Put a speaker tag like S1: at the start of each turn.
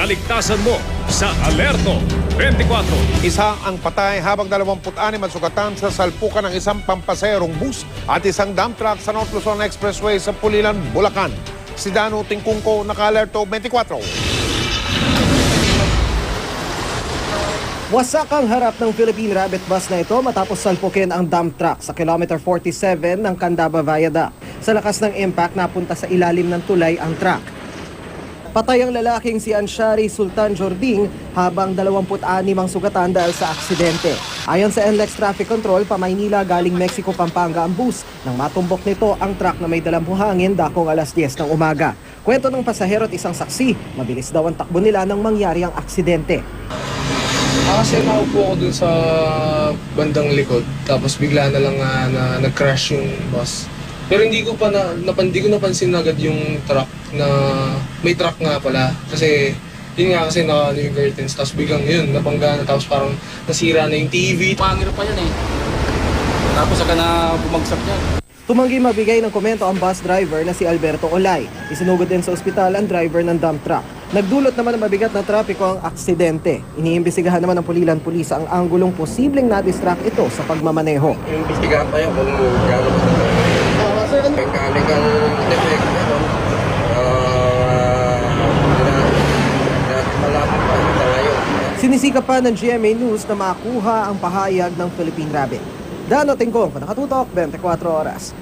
S1: kaligtasan mo sa Alerto 24.
S2: Isa ang patay habang 26 ang sugatan sa salpukan ng isang pampaserong bus at isang dump truck sa North Luzon Expressway sa Pulilan, Bulacan. Si Dano Tingkungko, naka-Alerto 24.
S3: Wasak ang harap ng Philippine Rabbit bus na ito matapos salpukin ang dump truck sa kilometer 47 ng Candaba Viaduct. Sa lakas ng impact, napunta sa ilalim ng tulay ang truck. Patay ang lalaking si Anshari Sultan Jording habang 26 ang sugatan dahil sa aksidente. Ayon sa NLEX Traffic Control, pa-Maynila galing Mexico, Pampanga ang bus. Nang matumbok nito ang truck na may dalang buhangin dakong alas 10 ng umaga. Kwento ng pasahero at isang saksi, mabilis daw ang takbo nila nang mangyari ang aksidente.
S4: Kasi nakaupo ako dun sa bandang likod, tapos bigla na lang na nag-crash yung bus. Pero hindi ko napansin agad yung truck na may truck nga pala. Kasi yun nga kasi naka yung curtains, tapos biglang yun, napangga na, tapos parang nasira na yung TV.
S5: Pangir pa yan eh. Tapos saka na bumagsak yan.
S3: Tumanggi mabigay ng komento ang bus driver na si Alberto Olay. Isinugod din sa ospital ang driver ng dump truck. Nagdulot naman ng mabigat na trapiko ang aksidente. Iniimbestigahan naman ng Pulilan Pulis ang anggulong posibleng na-distract ito sa pagmamaneho.
S6: Imbestigahan pa yun kung gano'n ba ito. Mechanical defect, pero malapit pa ito ngayon.
S3: Sinisikap pa ng GMA News na makuha ang pahayag ng Philippine Rabbit. Dano Tingkong, Nakatutok, 24 Oras.